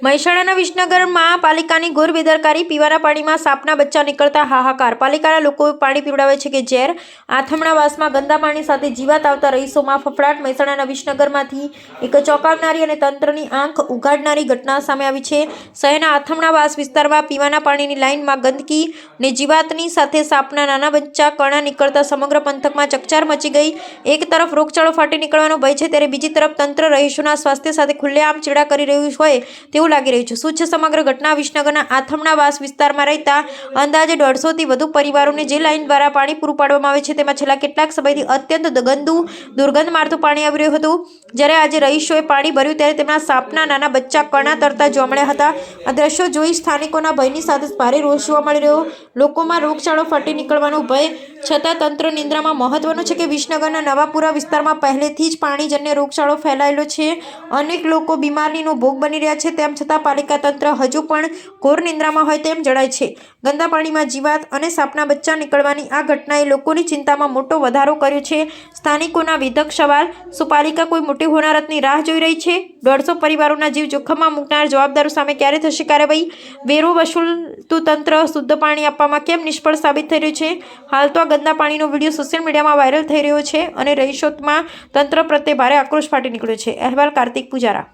મહેસાણાના વિસનગરમાં પાલિકાની ઘોર બેદરકારી, પીવાના પાણીમાં સાપના બચ્ચા નીકળતા હાહાકાર. પાલિકાના લોકોએ પાણી પીવડાવે છે કે ઝેર? આથમણાવાસમાં ગંદા પાણી સાથે જીવાત આવતા રહીશોમાં ફફડાટ. મહેસાણાના વિસનગરમાંથી એક ચોંકાવનારી અને તંત્રની આંખ ઉઘાડનારી ઘટના સામે આવી છે. શહેરના આથમણાવાસ વિસ્તારમાં પીવાના પાણીની લાઇનમાં ગંદકી ને જીવાતની સાથે સાપના નાના બચ્ચા કણા નીકળતા સમગ્ર પંથકમાં ચકચાર મચી ગઈ. એક તરફ રોગચાળો ફાટી નીકળવાનો ભય છે, ત્યારે બીજી તરફ તંત્ર રહીશોના સ્વાસ્થ્ય સાથે ખુલ્લેઆમ ચેડા કરી રહ્યું હોય તેવું લાગી રહ્યું છે. શું છે સમગ્ર ઘટના? વિસનગરના આથમણાવાસ વિસ્તારમાં રહેતા અંદાજે 150 થી વધુ પરિવારોને જે લાઇન દ્વારા પાણી પૂરું પાડવામાં આવે છે તેમાં છેલ્લા કેટલાક સમયથી અત્યંત ગંદુ, દુર્ગંધ મારતું પાણી આવી રહ્યું હતું. જ્યારે આજે રહીશોએ પાણી ભર્યું ત્યારે તેમના સાપના નાના બચ્ચા કણા તરતા જોવા મળ્યા હતા. આ દ્રશ્યો જોઈ સ્થાનિકોના ભયની સાથે ભારે રોષ જોવા મળી રહ્યો. લોકોમાં રોગચાળો ફાટી નીકળવાનો ભય છતાં તંત્ર નિંદ્રામાં. મહત્વનું છે કે વિસનગરના નવાપુરા વિસ્તારમાં પહેલેથી જ પાણીજન્ય રોગચાળો ફેલાયેલો છે. અનેક લોકો બીમારીનો ભોગ બની રહ્યા છે. તેમ છતાં પાલિકા તંત્ર હજુ પણ ઘોર નિંદ્રામાં હોય તેમ જણાય છે. ગંદા પાણીમાં જીવાત અને સાપના બચ્ચા નીકળવાની આ ઘટનાએ લોકોની ચિંતામાં મોટો વધારો કર્યો છે. સ્થાનિકોના વિધક સવાલ: શું પાલિકા કોઈ મોટી હોનારતની રાહ જોઈ રહી છે? 150 પરિવારોના જીવ જોખમમાં મૂકનાર જવાબદારો સામે ક્યારે થશે કાર્યવાહી? વેરો વસૂલતું તંત્ર શુદ્ધ પાણી આપવામાં કેમ નિષ્ફળ સાબિત થઈ રહ્યું છે? હાલ તો આ ગંદા પાણીનો વિડીયો સોશિયલ મીડિયામાં વાયરલ થઈ રહ્યો છે અને રહીશોમાં તંત્ર પ્રત્યે ભારે આક્રોશ ફાટી નીકળ્યો છે. અહેવાલ: કાર્તિક પૂજારા.